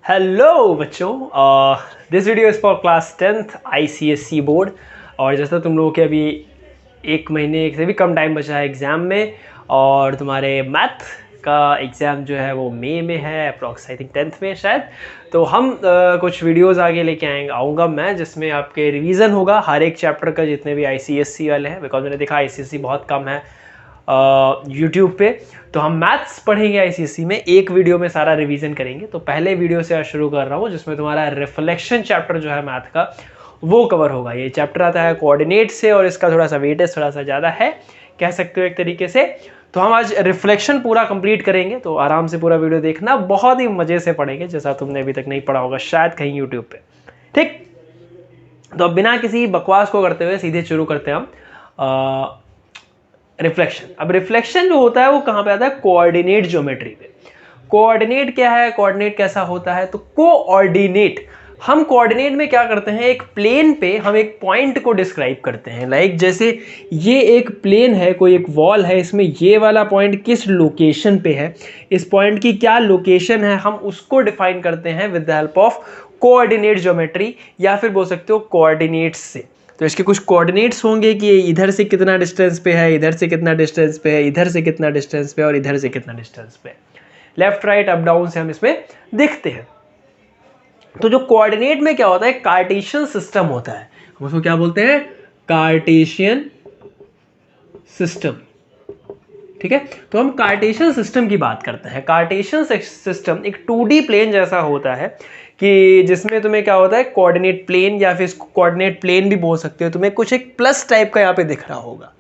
Hello बच्चों, this video is for class 10th ICSE board. और जैसा तुम लोगों के अभी एक महीने से भी कम टाइम बचा है एग्ज़ाम में, और तुम्हारे मैथ का एग्ज़ाम जो है वो मई में है, अप्रॉक्स आई थिंक 10th में शायद। तो हम कुछ वीडियोस आगे लेके आऊँगा मैं, जिसमें आपके रिवीजन होगा हर एक चैप्टर का, जितने भी ICSE वाले हैं, बिकॉज मैंने देखा ICSE बहुत कम है यूट्यूब पे। तो हम मैथ्स पढ़ेंगे ICSE में, एक वीडियो में सारा रिवीजन करेंगे। तो पहले वीडियो से शुरू कर रहा हूँ, जिसमें तुम्हारा रिफ्लेक्शन चैप्टर जो है मैथ का वो कवर होगा। ये चैप्टर आता है कोऑर्डिनेट से, और इसका थोड़ा सा वेटेज थोड़ा सा ज़्यादा है, कह सकते हो एक तरीके से। तो हम आज रिफ्लेक्शन पूरा कंप्लीट करेंगे, तो आराम से पूरा वीडियो देखना, बहुत ही मज़े से पढ़ेंगे, जैसा तुमने अभी तक नहीं पढ़ा होगा शायद कहीं यूट्यूब पे। ठीक, तो अब बिना किसी बकवास को करते हुए सीधे शुरू करते हैं हम रिफ्लेक्शन। अब रिफ्लेक्शन जो होता है वो कहाँ पे आता है? कोऑर्डिनेट ज्योमेट्री पे। कोऑर्डिनेट क्या है, कोऑर्डिनेट कैसा होता है? तो कोऑर्डिनेट, हम कोऑर्डिनेट में क्या करते हैं, एक प्लेन पे हम एक पॉइंट को डिस्क्राइब करते हैं। लाइक जैसे ये एक प्लेन है, कोई एक वॉल है, इसमें ये वाला पॉइंट किस लोकेशन पे है, इस पॉइंट की क्या लोकेशन है, हम उसको डिफाइन करते हैं with the help of coordinate geometry, या फिर बोल सकते हो कोऑर्डिनेट्स से। तो इसके कुछ कोऑर्डिनेट्स होंगे कि इधर से कितना डिस्टेंस पे है, इधर से कितना डिस्टेंस पे है, इधर से कितना डिस्टेंस पे है, और इधर से कितना डिस्टेंस पे है। लेफ्ट राइट अप डाउन से हम इसमें देखते हैं। तो जो कोऑर्डिनेट में क्या होता है, कार्टेशियन सिस्टम होता है। हम उसको क्या बोलते हैं? Cartesian system. ठीक है, तो हम कार्टेशियन सिस्टम की बात करते हैं। कार्टेशियन सिस्टम एक 2D प्लेन जैसा होता है, कि जिसमें तुम्हें क्या होता है, कोऑर्डिनेट प्लेन, या फिर इसको कोऑर्डिनेट प्लेन भी बोल सकते हो। तुम्हें कुछ एक प्लस टाइप का यहाँ पे दिख रहा होगा।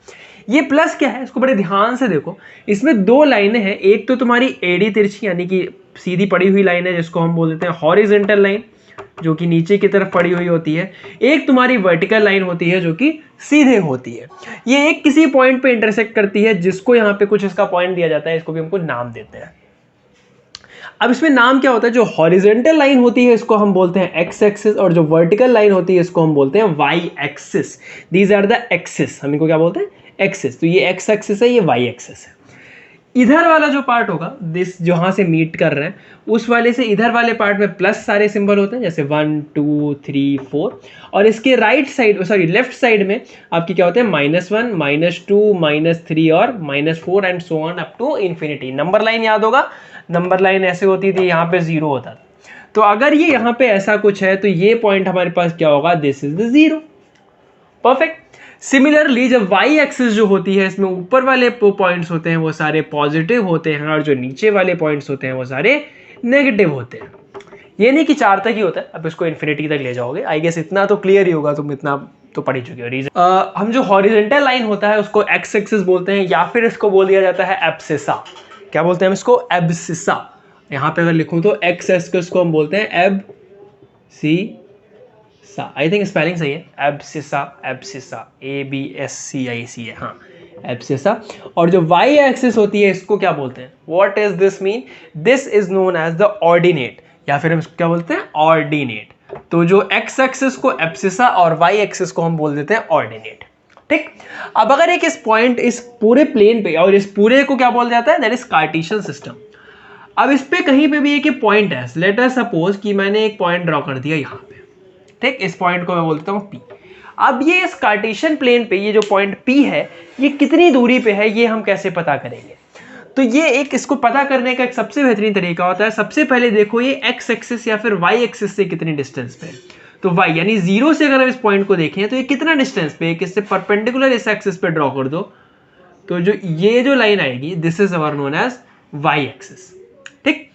ये प्लस क्या है, इसको बड़े ध्यान से देखो। इसमें दो लाइनें हैं, एक तो तुम्हारी एडी तिरछी यानी कि सीधी पड़ी हुई लाइन है, जिसको हम बोल देते हैं हॉरिजॉन्टल लाइन, जो कि नीचे की तरफ पड़ी हुई होती है। एक तुम्हारी वर्टिकल लाइन होती है, जो कि सीधे होती है। ये एक किसी पॉइंट पे इंटरसेक्ट करती है, जिसको यहाँ पे कुछ इसका पॉइंट दिया जाता है, इसको भी हमको नाम देते हैं। अब इसमें नाम क्या होता है? जो हॉरिजॉन्टल लाइन होती है इसको हम बोलते हैं एक्स एक्सिस, और जो वर्टिकल लाइन होती है इसको हम बोलते हैं Y axis. These are the axis, हम इनको क्या बोलते हैं? एक्सिस। तो ये एक्स एक्सिस है, ये वाई एक्सिस है। इधर वाला जो पार्ट होगा, दिस जहां से मीट कर रहे हैं, उस वाले से इधर वाले पार्ट में प्लस सारे सिंबल होते हैं, जैसे 1 2 3 4। और इसके right side, sorry left side में आपकी क्या होते हैं? -1 -2 -3 और -4 and so on up to infinity. Number line याद होगा, नंबर लाइन ऐसे होती थी, यहाँ पे 0 होता था। तो अगर ये यहाँ पे ऐसा कुछ है, तो ये पॉइंट हमारे पास क्या होगा? This is the 0। Perfect. Similarly जब वाई एक्सिस जो होती है, इसमें ऊपर वाले पॉइंट्स होते हैं वो सारे पॉजिटिव होते हैं, और जो नीचे वाले पॉइंट्स होते हैं वो सारे नेगेटिव होते हैं। ये नहीं कि 4 तक ही होता है, अब इसको इन्फिनिटी तक ले जाओगे। आई गेस इतना तो क्लियर ही होगा, तुम इतना तो पढ़ ही चुके हो। रीजन हम जो हॉरिजॉन्टल लाइन होता है उसको एक्स एक्सिस बोलते हैं, या फिर इसको बोल दिया जाता है एब्सिसा। क्या बोलते हैं हम इसको? एब्सिसा। यहाँ पे अगर लिखूं तो एक्स एक्सिस को हम बोलते हैं एब सी सा। आई थिंक स्पेलिंग सही है, एब्सिसा, एब्सिसा, ABSCIC है, हाँ, एब्सिसा। और जो वाई एक्सिस होती है इसको क्या बोलते हैं? What is this mean? This is known as the ordinate, या फिर हम इसको क्या बोलते हैं? ऑर्डिनेट। तो जो एक्स एक्सिस को एब्सिसा और वाई एक्सिस को हम बोल देते हैं ऑर्डिनेट। ठीक, अब अगर एक इस पॉइंट, इस पूरे प्लेन पे, और इस पूरे को क्या बोल जाता है? That is Cartesian system. अब इस पे कहीं पे भी एक पॉइंट है, लेट अस सपोज कि मैंने एक पॉइंट ड्रॉ कर दिया यहाँ पे। ठीक, इस पॉइंट को मैं बोलता हूँ P। अब ये इस कार्टेशियन प्लेन पे ये जो पॉइंट P है, ये कितनी दूरी पे है, ये हम कैसे पता करेंगे? तो ये एक, इसको पता करने का एक सबसे बेहतरीन तरीका होता है। सबसे पहले देखो ये एक्स एक्सिस या फिर वाई एक्सिस से कितनी डिस्टेंस पे है। तो y यानी 0 से अगर हम इस पॉइंट को देखें तो ये कितना डिस्टेंस पे है, किससे परपेंडिकुलर इस एक्सिस पे ड्रॉ कर दो, तो जो ये जो लाइन आएगी, this is our known as Y axis. ठीक,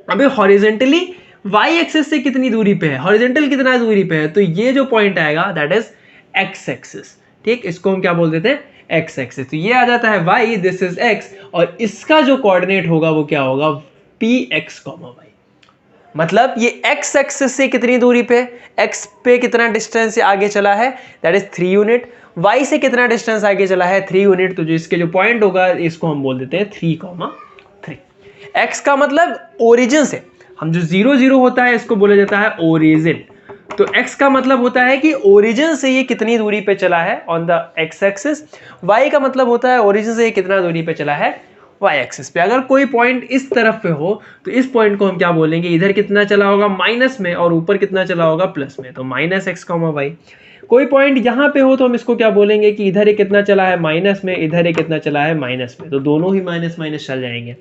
अब हॉरिजॉन्टली वाई एक्सिस से कितनी दूरी पे है, हॉरिजॉन्टल कितना दूरी पे है, तो ये जो पॉइंट आएगा दैट इज एक्स एक्सिस। ठीक, इसको हम क्या बोल देते हैं? X axis. तो ये आ जाता है y, दिस इज x, और इसका जो कोऑर्डिनेट होगा वो क्या होगा? px, y। मतलब ये x एक्सिस से कितनी दूरी पे, x पे कितना डिस्टेंस आगे चला है, दैट इज 3 यूनिट। y से कितना डिस्टेंस आगे चला है? 3 यूनिट। तो जो इसके जो पॉइंट होगा इसको हम बोल देते हैं 3,3। x का मतलब ओरिजिन से, हम जो 0 0 होता है इसको बोला जाता है ओरिजिन। तो x का मतलब होता है कि ओरिजिन से ये कितनी दूरी पे चला है on the x axis. y का मतलब होता है ओरिजिन से ये कितना दूरी पे चला है वाई एक्सिस पे। अगर कोई पॉइंट इस तरफ पे हो तो इस पॉइंट को हम क्या बोलेंगे, इधर कितना चला होगा माइनस में और ऊपर कितना चला होगा प्लस में, तो माइनस एक्स कॉमा वाई। कोई पॉइंट यहाँ पे हो तो हम इसको क्या बोलेंगे कि इधर एक कितना चला है माइनस में, इधर एक कितना चला है माइनस में, तो दोनों ही माइनस माइनस चल जाएंगे।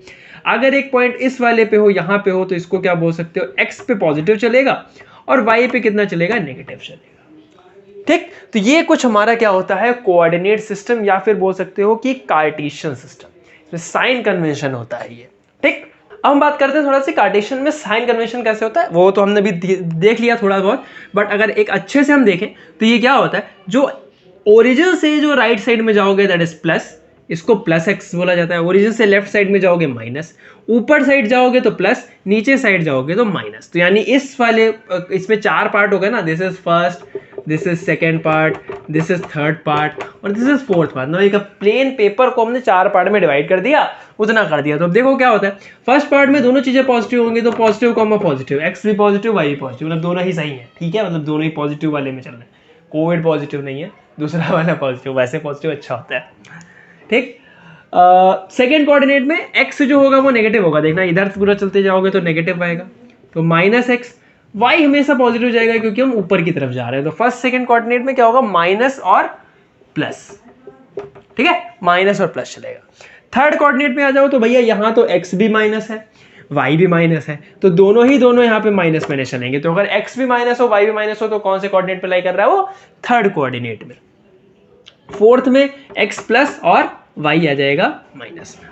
अगर एक पॉइंट इस वाले पे हो, यहाँ पे हो, तो इसको क्या बोल सकते हो, एक्स पे पॉजिटिव चलेगा और वाई पे कितना चलेगा, नेगेटिव चलेगा। ठीक, तो ये कुछ हमारा क्या होता है, कोऑर्डिनेट सिस्टम, या फिर बोल सकते हो कि कार्टेशियन सिस्टम, इसमें साइन कन्वेंशन होता है ये। ठीक, अब हम बात करते हैं थोड़ा सी कार्टेशियन में साइन कन्वेंशन कैसे होता है। वो तो हमने भी देख लिया थोड़ा बहुत, बट अगर एक अच्छे से हम देखें तो ये क्या होता है, जो ओरिजिन से जो राइट साइड में जाओगे दैट इज प्लस, इसको प्लस एक्स बोला जाता है। ओरिजिन से लेफ्ट साइड में जाओगे माइनस, ऊपर साइड जाओगे तो प्लस, नीचे साइड जाओगे तो माइनस। तो यानी इस वाले इसमें 4 पार्ट हो गए ना, this is first, this is second part, this is third part और दिस इज फोर्थ पार्ट। एक प्लेन पेपर को हमने 4 पार्ट में डिवाइड कर दिया, उतना कर दिया। तो अब देखो क्या होता है, फर्स्ट पार्ट में दोनों चीजें पॉजिटिव होंगी, तो पॉजिटिव कॉमा पॉजिटिव, एक्स भी पॉजिटिव वाई भी पॉजिटिव, मतलब दोनों ही सही है। ठीक है, मतलब दोनों ही पॉजिटिव वाले में चल रहे हैं, कोविड पॉजिटिव नहीं है, दूसरा वाला पॉजिटिव, वैसे पॉजिटिव अच्छा होता है। ठीक, सेकेंड कोऑर्डिनेट में एक्स जो होगा वो नेगेटिव होगा, देखना इधर पूरा चलते जाओगे तो नेगेटिव आएगा, तो माइनस एक्स। वाई हमेशा पॉजिटिव जाएगा क्योंकि हम ऊपर की तरफ जा रहे हैं, तो फर्स्ट सेकेंड कोऑर्डिनेट में क्या होगा, माइनस और प्लस। ठीक है, माइनस और प्लस चलेगा। थर्ड कोऑर्डिनेट में आ जाओ तो भैया यहाँ तो एक्स भी माइनस है, वाई भी माइनस है, तो दोनों यहाँ पे माइनस माइनस चलेंगे। तो अगर एक्स भी माइनस हो वाई भी माइनस हो तो कौन से कोऑर्डिनेट पे लाई कर रहा है, वो थर्ड कोऑर्डिनेट में। फोर्थ में एक्स प्लस और वाई आ जाएगा माइनस में,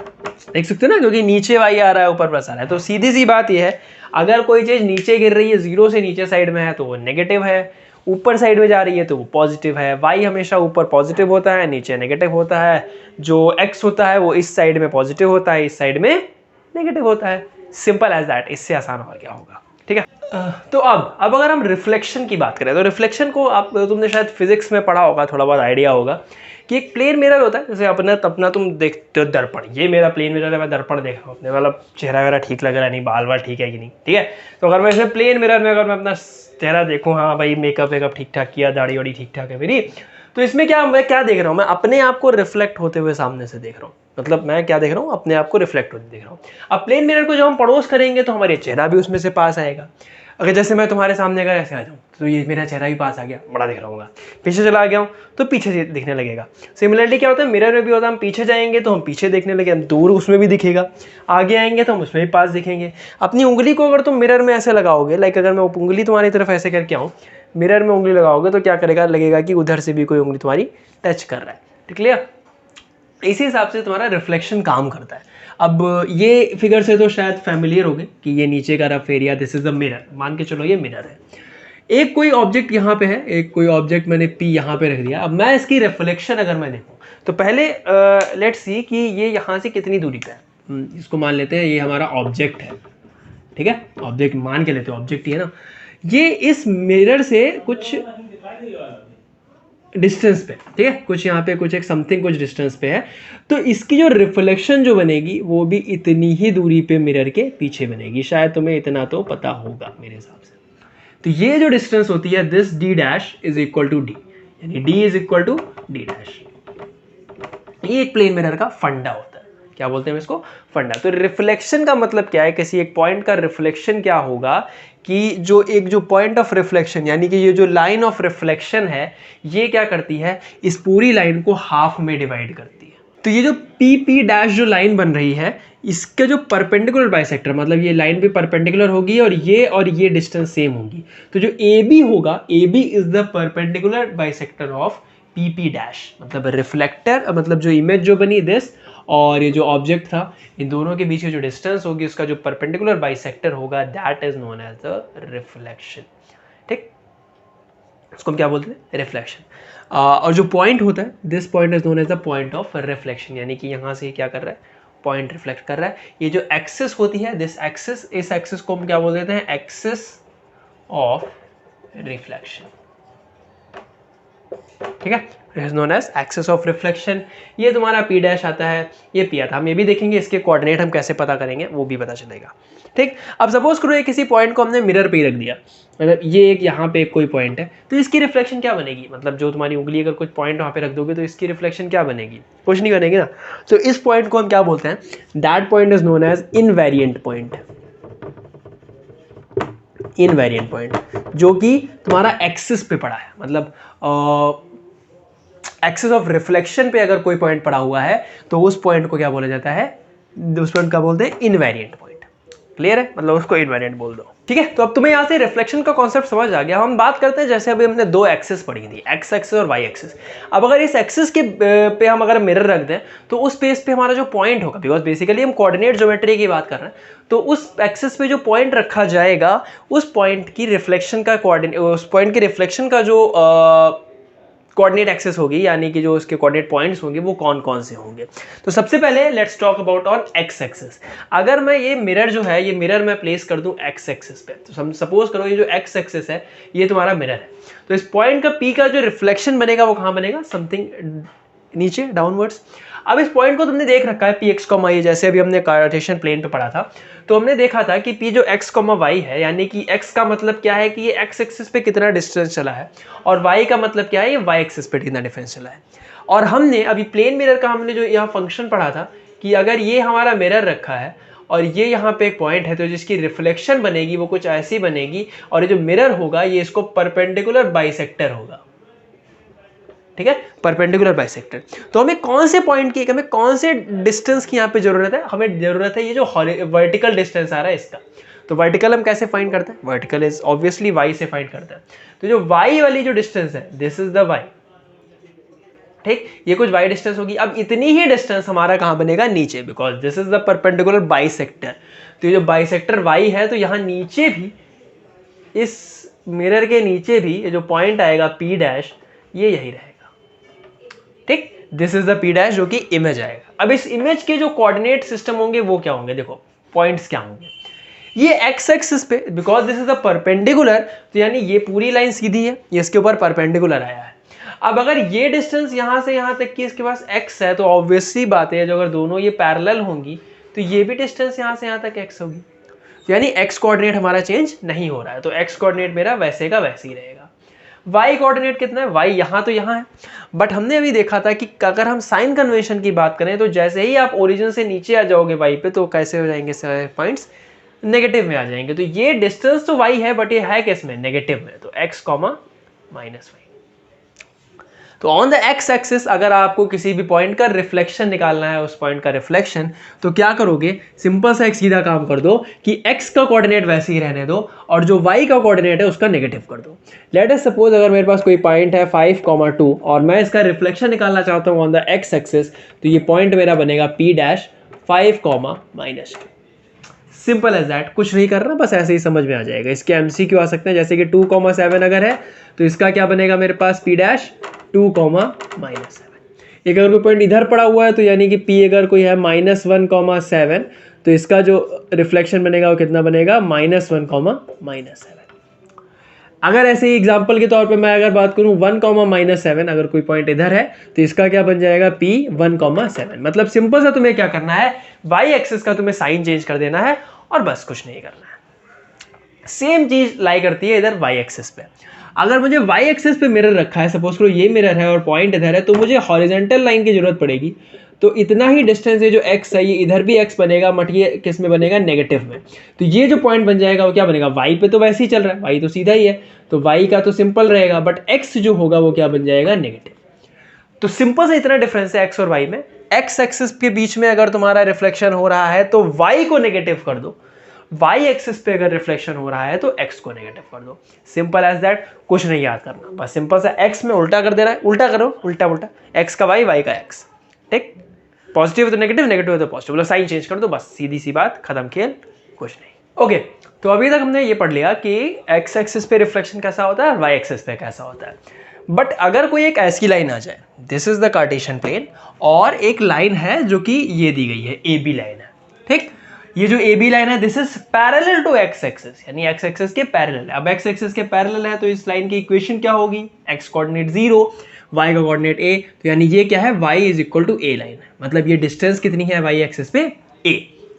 देख सकते हो ना, क्योंकि नीचे वाई आ रहा है ऊपर प्लस आ रहा है। तो सीधी सी बात यह है, अगर कोई चीज नीचे गिर रही है, जीरो से नीचे साइड में है तो वो नेगेटिव है, ऊपर साइड में जा रही है तो वो पॉजिटिव है। वाई हमेशा ऊपर पॉजिटिव होता है, नीचे नेगेटिव होता है। जो एक्स होता है वो इस साइड में पॉजिटिव होता है, इस साइड में नेगेटिव होता है। सिंपल एज दैट, इससे आसान और क्या होगा। ठीक है, तो अब अगर हम रिफ्लेक्शन की बात करें तो रिफ्लेक्शन को आप तुमने शायद फिजिक्स में पढ़ा होगा, थोड़ा बहुत आइडिया होगा कि एक प्लेन मिरर होता है, जैसे अपना तुम देखते हो दर्पण, ये मेरा प्लेन मिरर है, मैं दर्पण देख रहा हूँ अपने, मतलब चेहरा वगैरह ठीक लग रहा है नहीं, बाल बाल ठीक है कि नहीं। ठीक है, तो अगर मैं इसमें प्लेन मिरर में अगर मैं अपना चेहरा देखूँ, हाँ भाई मेकअप वेकअप ठीक ठाक किया, दाढ़ी वाड़ी ठीक ठाक है मेरी, तो इसमें क्या मैं क्या देख रहा हूँ, मैं अपने आप को रिफ्लेक्ट होते हुए सामने से देख रहा हूँ। मतलब मैं क्या देख रहा हूँ, अपने आप को रिफ्लेक्ट होते देख रहा हूँ। अब प्लेन मिरर को जब हम पड़ोस करेंगे तो हमारे चेहरा भी उसमें से पास आएगा। अगर जैसे मैं तुम्हारे सामने अगर ऐसे आ जाऊँ तो ये मेरा चेहरा भी पास आ गया, बड़ा दिख रहा होगा। पीछे चला गया हूँ तो पीछे से दिखने लगेगा। सिमिलरली क्या होता है, मिरर में भी होता है, हम पीछे जाएंगे तो हम पीछे देखने लगे, हम दूर उसमें भी दिखेगा, आगे आएंगे तो हम उसमें भी पास दिखेंगे। अपनी उंगली को अगर तुम मिरर में ऐसे लगाओगे, लाइक अगर मैं उंगली तुम्हारी तरफ ऐसे करके आऊँ, मिरर में उंगली लगाओगे तो क्या करेगा, लगेगा कि उधर से भी कोई उंगली तुम्हारी टच कर रहा है। ठीक है, इसी हिसाब से तुम्हारा रिफ्लेक्शन काम करता है। अब ये फिगर से तो शायद फैमिलियर हो गए कि ये नीचे का rough area, this is the mirror, मान के चलो ये मिरर है। एक कोई ऑब्जेक्ट यहाँ पे है, एक कोई ऑब्जेक्ट मैंने पी यहाँ पे रख दिया। अब मैं इसकी रिफ्लेक्शन अगर मैं देखूँ तो पहले लेट्स सी कि ये यहाँ से कितनी दूरी पे है। इसको मान लेते हैं ये हमारा ऑब्जेक्ट है। ठीक है, ऑब्जेक्ट मान के लेते हैं, ऑब्जेक्ट ही है ना। ये इस मिरर से कुछ डिस्टेंस पे, ठीक है, कुछ यहाँ पे कुछ एक समथिंग कुछ डिस्टेंस पे है, तो इसकी जो रिफ्लेक्शन जो बनेगी वो भी इतनी ही दूरी पे मिरर के पीछे बनेगी। शायद तुम्हें इतना तो पता होगा मेरे हिसाब से। तो ये जो डिस्टेंस होती है, this D dash is equal to D, यानी D is equal to D dash. ये एक प्लेन मिरर का फंडा होता है। क्या बोलते हैं इसको, फंडा। तो रिफ्लेक्शन का मतलब क्या है, किसी एक पॉइंट का रिफ्लेक्शन क्या होगा कि जो पॉइंट ऑफ रिफ्लेक्शन, यानी कि ये जो लाइन ऑफ रिफ्लेक्शन है, ये क्या करती है, इस पूरी लाइन को हाफ में डिवाइड करती है। तो ये जो पी पी डैश जो लाइन बन रही है, इसके जो परपेंडिकुलर बाइसेक्टर, मतलब ये लाइन भी परपेंडिकुलर होगी और ये डिस्टेंस सेम होगी। तो जो ए बी होगा, A B is the perpendicular bisector of P P dash, मतलब रिफ्लेक्टर, मतलब जो इमेज जो बनी दिस और ये जो ऑब्जेक्ट था, इन दोनों के बीच जो डिस्टेंस होगी, उसका जो परपेंडिकुलर बाइसेक्टर होगा, that is known as the reflection. ठीक, उसको हम क्या बोलते हैं, रिफ्लेक्शन। और जो पॉइंट होता है, this point is known as the point of reflection, यानी कि यहाँ से क्या कर रहा है, पॉइंट रिफ्लेक्ट कर रहा है। ये जो एक्सिस होती है, दिस एक्सिस, इस एक्सिस को हम क्या बोल देते हैं, एक्सिस ऑफ रिफ्लेक्शन। ठीक है, is known as axis of reflection. ये तुम्हारा पी डैश आता है, ये पी आता है। हम ये भी देखेंगे इसके कोऑर्डिनेट हम कैसे पता करेंगे, वो भी पता चलेगा। ठीक, अब सपोज करो ये किसी पॉइंट को हमने मिरर पे ही रख दिया, मतलब ये एक यहाँ पे एक कोई पॉइंट है, तो इसकी रिफ्लेक्शन क्या बनेगी, मतलब जो तुम्हारी उंगली अगर कुछ पॉइंट वहाँ पे रख दोगे तो इसकी रिफ्लेक्शन क्या बनेगी, कुछ नहीं बनेगी ना। तो इस पॉइंट को हम क्या बोलते हैं, that point is known as invariant point. Invariant point जो कि तुम्हारा एक्सिस पे पड़ा है, मतलब एक्सिस ऑफ रिफ्लेक्शन पे अगर कोई पॉइंट पड़ा हुआ है तो उस पॉइंट को क्या बोला जाता है, उस पॉइंट का बोलते हैं इनवेरिएंट पॉइंट। क्लियर है, मतलब उसको इनवेरिएंट बोल दो। ठीक है, तो अब तुम्हें यहाँ से रिफ्लेक्शन का कॉन्सेप्ट समझ आ गया। हम बात करते हैं, जैसे अभी हमने दो एक्सिस पढ़ी थी, एक्स एक्सिस और वाई एक्सिस। अब अगर इस एक्सिस के पे हम अगर मिरर रख दें तो उस पेज पे हमारा जो पॉइंट होगा, बिकॉज बेसिकली हम कोऑर्डिनेट ज्योमेट्री की बात कर रहे हैं, तो उस एक्सिस पे जो पॉइंट रखा जाएगा उस पॉइंट की रिफ्लेक्शन का कोऑर्डिनेट, उस पॉइंट की रिफ्लेक्शन का जो कोऑर्डिनेट एक्सिस होगी, यानी कि जो उसके कोऑर्डिनेट पॉइंट्स होंगे वो कौन कौन से होंगे। तो सबसे पहले let's talk about on x axis. अगर मैं ये मिरर जो है, ये मिरर मैं प्लेस कर दूं एक्स एक्सिस पे, तो सपोज करो ये जो एक्स एक्सिस है ये तुम्हारा मिरर है, तो इस पॉइंट का पी का जो रिफ्लेक्शन बनेगा वो कहाँ बनेगा, समथिंग नीचे डाउनवर्ड्स। अब इस पॉइंट को तुमने देख रखा है पी एक्स कॉमा ये, जैसे अभी हमने कार्टेशियन प्लेन पे पढ़ा था, तो हमने देखा था कि पी जो एक्स कॉमा वाई है, यानी कि एक्स का मतलब क्या है कि ये एक्स एक्सिस पे कितना डिस्टेंस चला है, और वाई का मतलब क्या है, ये वाई एक्सिस पे कितना डिफरेंस चला है। और हमने अभी प्लेन मिरर का हमने जो यहाँ फंक्शन पढ़ा था कि अगर ये हमारा मिरर रखा है और ये यहाँ पे एक पॉइंट है, तो जिसकी रिफ्लेक्शन बनेगी वो कुछ ऐसी बनेगी, और ये जो मिरर होगा ये इसको परपेंडिकुलर बाइसेक्टर होगा। ठीक है, परपेंडिकुलर बाइसेक्टर। तो हमें कौन से पॉइंट की, हमें कौन से डिस्टेंस की यहाँ पे जरूरत है, हमें जरूरत है ये जो वर्टिकल डिस्टेंस आ रहा है इसका। तो वर्टिकल हम कैसे फाइंड करते हैं, वर्टिकल इज ऑब्वियसली वाई से फाइंड करते हैं। तो जो वाई वाली जो डिस्टेंस है, दिस इज द वाई। ठीक, ये कुछ वाई डिस्टेंस होगी। अब इतनी ही डिस्टेंस हमारा कहाँ बनेगा, नीचे, because this is the perpendicular bisector. तो ये जो बाइसेक्टर वाई है, तो यहाँ नीचे भी, इस मिरर के नीचे भी ये जो पॉइंट आएगा पी डैश, ये यही रहेगा। ठीक, this is the P dash जो कि इमेज आएगा। अब इस इमेज के जो कोऑर्डिनेट सिस्टम होंगे वो क्या होंगे, देखो पॉइंट्स क्या होंगे, ये एक्स एक्सिस पे, because this is the perpendicular, तो यानी ये पूरी लाइन सीधी है, ये इसके ऊपर परपेंडिकुलर आया है। अब अगर ये डिस्टेंस यहाँ से यहाँ तक की इसके पास x है, तो ऑब्वियस सी बात है जो अगर दोनों ये पैरेलल होंगी तो ये भी डिस्टेंस यहाँ से यहाँ तक x होगी, यानी x कोऑर्डिनेट हमारा चेंज नहीं हो रहा है, तो x कोऑर्डिनेट मेरा वैसे का वैसे ही रहेगा। y कोऑर्डिनेट कितना है, y यहाँ तो यहाँ है, बट हमने अभी देखा था कि अगर हम साइन कन्वेंशन की बात करें तो जैसे ही आप ओरिजिन से नीचे आ जाओगे y पे, तो कैसे हो जाएंगे पॉइंट्स, नेगेटिव में आ जाएंगे। तो ये डिस्टेंस तो y है, बट ये है किस में, नेगेटिव में, तो x कॉमा माइनस वाई। तो ऑन द एक्स एक्सिस अगर आपको किसी भी पॉइंट का रिफ्लेक्शन निकालना है, उस पॉइंट का रिफ्लेक्शन, तो क्या करोगे, सिंपल सा एक सीधा काम कर दो कि x का कोऑर्डिनेट वैसे ही रहने दो और जो y का कोऑर्डिनेट है उसका नेगेटिव कर दो। लेट अस सपोज अगर मेरे पास कोई पॉइंट है 5,2 और मैं इसका रिफ्लेक्शन निकालना चाहता हूँ ऑन द एक्स एक्सिस, तो ये पॉइंट मेरा बनेगा p dash 5,-2। Simple as that, कुछ नहीं करना, बस ऐसे ही समझ में आ जाएगा। इसके MCQ आ सकते हैं, जैसे कि 2,7 अगर है तो इसका क्या बनेगा मेरे पास, p डैश 2,-7। एक अगर कोई पॉइंट इधर पड़ा हुआ है तो यानी कि p अगर कोई है -1,7, तो इसका जो रिफ्लेक्शन बनेगा वो कितना बनेगा, -1,-7। अगर ऐसे ही एग्जांपल के तौर पे मैं अगर बात करूं 1,-7, अगर कोई पॉइंट इधर है तो इसका क्या बन जाएगा, p 1,7। मतलब सिंपल सा तुम्हें क्या करना है, y एक्सिस का तुम्हें साइन चेंज कर देना है और बस कुछ नहीं करना है। सेम चीज लाई करती है इधर y एक्सिस पे। अगर मुझे y एक्सिस पे मिरर रखा है, सपोज करो ये मिरर है और पॉइंट इधर है, तो मुझे हॉरिजॉन्टल लाइन की जरूरत पड़ेगी। तो इतना ही डिस्टेंस है जो x है, ये इधर भी x बनेगा, बट ये किस में बनेगा, नेगेटिव में। तो ये जो पॉइंट बन जाएगा वो क्या बनेगा, y पे तो वैसे ही चल रहा है, y तो सीधा ही है, तो y का तो सिंपल रहेगा, बट x जो होगा वो क्या बन जाएगा, नेगेटिव। तो सिंपल से इतना डिफरेंस है x और y में। x एक्सिस के बीच में अगर तुम्हारा रिफ्लेक्शन हो रहा है तो y को नेगेटिव कर दो, y एक्सिस पे अगर रिफ्लेक्शन हो रहा है तो x को नेगेटिव कर दो। सिंपल एज दैट, कुछ नहीं याद करना, बस सिंपल सा x में उल्टा कर देना है, उल्टा करो, उल्टा उल्टा, x का y, y का x। ठीक, पॉजिटिव है तो नेगेटिव, नेगेटिव है तो पॉजिटिव, मतलब साइन चेंज कर दो, बस सीधी सी बात, खत्म खेल, कुछ नहीं। ओके, तो अभी तक हमने ये पढ़ लिया कि x एक्सिस पे रिफ्लेक्शन कैसा होता है और y एक्सिस पे कैसा होता है। बट अगर कोई एक ऐसी लाइन आ जाए, this is the Cartesian plane, और एक लाइन है जो कि ये दी गई है, AB लाइन है। ठीक, ये जो ए बी लाइन है this is parallel to X axis, यानी एक्स एक्सिस के पैरेलल है। अब एक्स एक्सिस के पैरेलल है तो इस लाइन की इक्वेशन क्या होगी, एक्स कोऑर्डिनेट 0, वाई का कोऑर्डिनेट a, तो यानी ये क्या है, y is equal to a line है, मतलब ये डिस्टेंस कितनी है y एक्सिस पे a,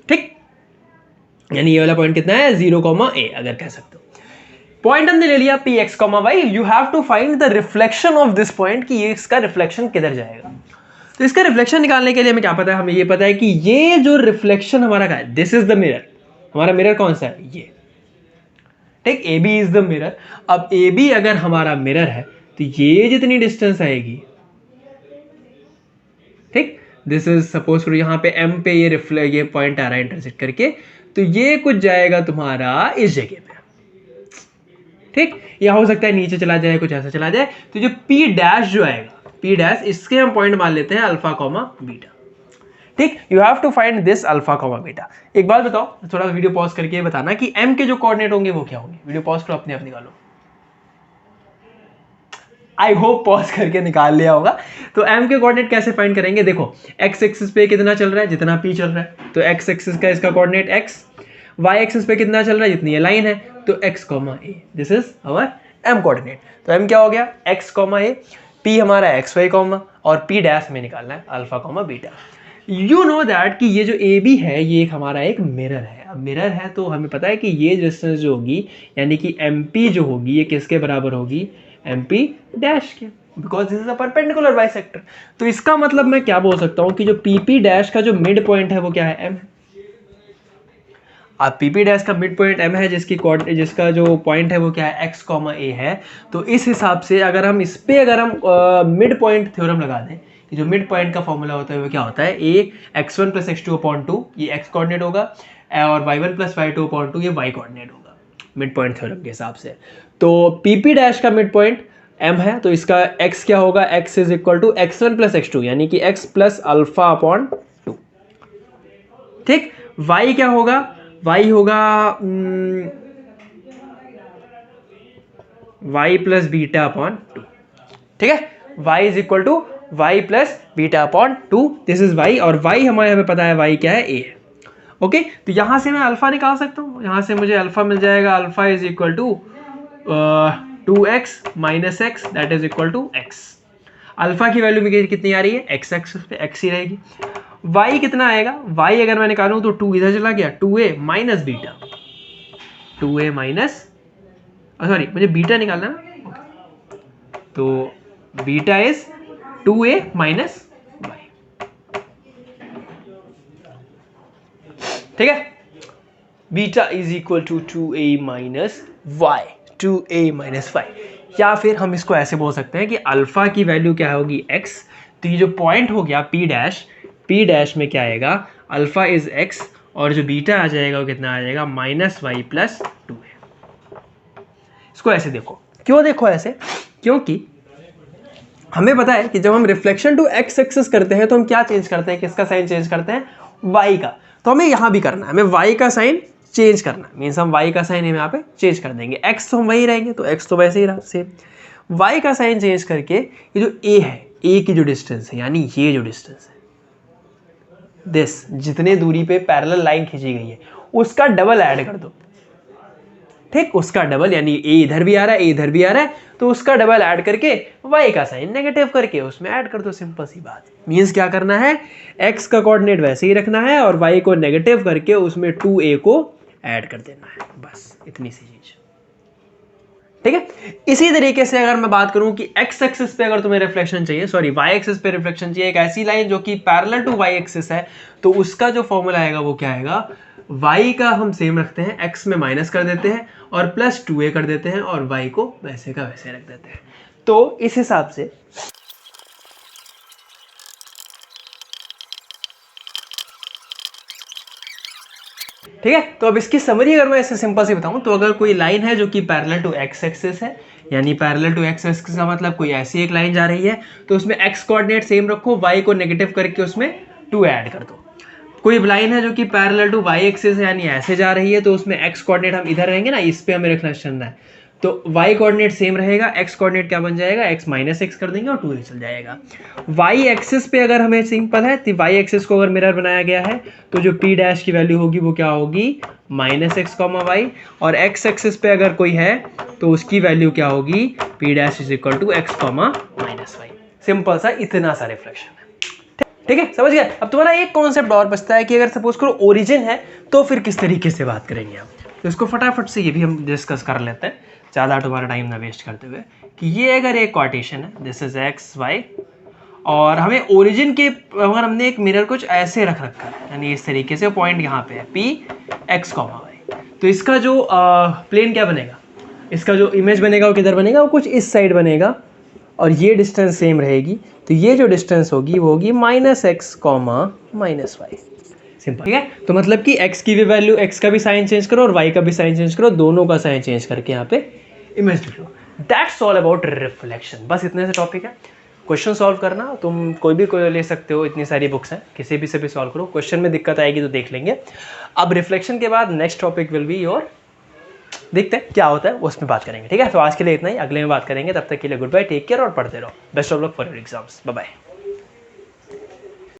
ठीक, यानी ये वाला पॉइंट कितना है 0, a अगर कह सकते हो। पॉइंट हमने ले लिया P X comma Y, you have to find the reflection of this point कि ये इसका रिफ्लेक्शन किधर जाएगा। तो इसका रिफ्लेक्शन निकालने के लिए हमें क्या पता है, हमें ये पता है कि ये जो रिफ्लेक्शन हमारा का है, दिस इज द मिरर, हमारा मिरर कौन सा है, ये, ठीक, A B is the mirror. अब ए बी अगर हमारा मिरर है तो ये जितनी डिस्टेंस आएगी, ठीक, दिस इज सपोज करो यहाँ पे m पे ये पॉइंट आ रहा है इंटरसेक्ट करके, तो ये कुछ जाएगा तुम्हारा इस जगह पे, ठीक, या हो सकता है नीचे चला जाए, कुछ ऐसा चला जाए। तो जो p डैश जो आएगा, p डैश, इसके हम पॉइंट मान लेते हैं अल्फा कॉमा बीटा, ठीक। You have to find this alpha comma beta. एक बात बताओ, थोड़ा वीडियो पॉज करके बताना कि m के जो कोऑर्डिनेट होंगे वो क्या होंगे। वीडियो पॉज करो, अपने आप निकालो। आई होप पॉज करके निकाल लिया होगा। तो m के कोऑर्डिनेट कैसे फाइंड करेंगे, देखो x एक्सिस पे कितना चल रहा है, जितना p चल रहा है, तो x एक्सिस का इसका कोऑर्डिनेट x, y एक्सिस पे कितना चल रहा है, जितनी ये लाइन है, तो x, a, this is our m coordinate. तो m क्या हो गया, x, a, p हमारा x, y, और p डैश में निकालना है alpha comma beta. You know that कि ये जो ए बी है ये हमारा एक मिरर है। अब मिरर है तो हमें पता है कि ये डिस्टेंस जो होगी, यानी कि एम पी जो होगी, ये किसके बराबर होगी, एम पी डैश के, because this is a perpendicular bisector. तो इसका मतलब मैं क्या बोल सकता हूँ कि जो पी पी डैश का जो मिड पॉइंट है वो क्या है, एम है। अब पी पी डैश का मिड पॉइंट एम है, जिसका जो पॉइंट है वो क्या है, एक्स, ए है। तो इस हिसाब से अगर हम इस पे अगर हम मिड पॉइंट थ्योरम लगा दें, जो मिड पॉइंट का फॉर्मूला होता है वो क्या होता है, ए x1 प्लस x2 अपॉन 2, ये x कोऑर्डिनेट होगा, और y1 प्लस y2 अपॉन 2, ये y कोऑर्डिनेट होगा मिड पॉइंट थ्योरम के हिसाब से। तो pp डैश का मिड पॉइंट m है, तो इसका x क्या होगा, x is equal to x1 plus x2, यानी कि x प्लस अल्फा अपॉन 2, ठीक। y क्या होगा, y होगा y प्लस बीटा अपॉन 2, ठीक है। y is equal to y plus beta upon 2, this is y, और y हमारे हमें पता है y क्या है, a है, ओके। तो यहां से मैं अल्फा निकाल सकता हूं, यहां से मुझे अल्फा मिल जाएगा, alpha is equal to 2x minus X, that is equal to x। Alpha की वैल्यू में कितनी आ रही है, x एक्सिस पे x ही रहेगी। y कितना आएगा, y अगर मैं निकालूं तो 2 इधर चला गया, 2a minus beta, 2a minus, sorry मुझे बीटा निकालना है, तो beta is 2a minus y, ठीक है। Beta is equal to 2a minus y, 2a minus y। या फिर हम इसको ऐसे बोल सकते हैं कि अल्फा की वैल्यू क्या होगी, x, तो ये जो पॉइंट हो गया p डैश में क्या आएगा, अल्फा इज x, और जो बीटा आ जाएगा वो कितना आ जाएगा, माइनस y प्लस 2a। इसको ऐसे देखो, क्यों देखो ऐसे, क्योंकि हमें पता है कि जब हम रिफ्लेक्शन टू एक्स एक्सिस करते हैं तो हम क्या चेंज करते हैं, किसका साइन चेंज करते हैं, y का। तो हमें यहाँ भी करना है, हमें y का साइन चेंज करना है, मीन्स हम y का साइन यहाँ पे चेंज कर देंगे, x तो हम वही रहेंगे, तो x तो वैसे ही रहा सेम। y का साइन चेंज करके ये जो a है, a की जो डिस्टेंस है, यानी ये जो डिस्टेंस है, दिस, जितने दूरी पे पैरेलल लाइन खींची गई है उसका डबल ऐड कर दो, ठीक, उसका डबल, यानी a इधर भी आ रहा है, a इधर भी आ रहा है, तो उसका डबल ऐड करके y का साइन नेगेटिव करके उसमें ऐड कर दो, सिंपल सी बात। मींस क्या करना है, x का कोऑर्डिनेट वैसे ही रखना है और y को नेगेटिव करके उसमें 2a को ऐड कर देना है, बस इतनी सी चीज, ठीक है। इसी तरीके से अगर मैं बात करूं कि x एक्सिस पे अगर तुम्हें रिफ्लेक्शन चाहिए, सॉरी y एक्सिस पे रिफ्लेक्शन चाहिए, एक ऐसी लाइन जो कि पैरेलल टू y एक्सिस है, तो उसका जो फॉर्मूला आएगा वो क्या आएगा, y का हम सेम रखते हैं, x में माइनस कर देते हैं और प्लस 2a कर देते हैं और y को वैसे का वैसे रख देते हैं। तो इस हिसाब से ठीक है। तो अब इसकी समरी अगर मैं ऐसे सिंपल से बताऊं, तो अगर कोई लाइन है जो कि पैरेलल टू x एक्सिस है, यानी पैरेलल टू x एक्सिस का मतलब कोई ऐसी एक लाइन जा रही है, तो उसमें x कोऑर्डिनेट सेम रखो, y को नेगेटिव करके उसमें 2 ऐड कर दो। कोई लाइन है जो कि पैरेलल टू y एक्सिस है, यानी ऐसे जा रही है, तो उसमें x कोऑर्डिनेट हम इधर रहेंगे ना, इस पे हमें रखना चलना है, तो y कोऑर्डिनेट सेम रहेगा, x कोऑर्डिनेट क्या बन जाएगा, x माइनस एक्स कर देंगे और 2a चल जाएगा। y एक्सिस पे अगर हमें सिंपल है तो y एक्सिस को अगर मिरर बनाया गया है तो जो p डैश की वैल्यू होगी वो क्या होगी, माइनस एक्स कॉमा वाई, और x एक्सिस पे अगर कोई है तो उसकी वैल्यू क्या होगी, p dash is equal to X comma minus Y. Simple सा इतना सा रिफ्लेक्शन है, ठीक है, समझ गए। अब तुम्हारा एक कॉन्सेप्ट और बचता है कि अगर सपोज करो ओरिजिन है तो फिर किस तरीके से बात करेंगे हम, तो इसको फटाफट से ये भी हम डिस्कस कर लेते हैं, ज़्यादा तुम्हारा टाइम ना वेस्ट करते हुए, कि ये अगर एक क्वार्टेशन है, दिस इज एक्स वाई, और हमें ओरिजिन के अगर हमने एक मिरर कुछ ऐसे रख रखा है, यानी इस तरीके से पॉइंट यहाँ पे है पी एक्स कॉमा वाई, तो इसका जो प्लेन क्या बनेगा, इसका जो इमेज बनेगा वो किधर बनेगा, वो कुछ इस साइड बनेगा, और ये डिस्टेंस सेम रहेगी, तो ये जो डिस्टेंस होगी वो होगी minus X comma minus Y. Simple, ठीक है। तो मतलब कि x की भी वैल्यू, x का भी साइन चेंज करो और y का भी साइन चेंज करो, दोनों का साइन चेंज करके यहाँ पे इमेज लिख लो। That's all about reflection. बस इतने से टॉपिक है। क्वेश्चन सॉल्व करना तुम कोई भी ले सकते हो, इतनी सारी बुक्स हैं, किसी भी से भी सॉल्व करो। क्वेश्चन में दिक्कत आएगी तो देख लेंगे। अब रिफ्लेक्शन के बाद next topic will be your, देखते हैं क्या होता है उसमें बात करेंगे, ठीक है। तो आज के लिए इतना ही, अगले में बात करेंगे। तब तक के लिए गुड बाय, टेक केयर और पढ़ते रहो। Best of luck for your exams, bye bye.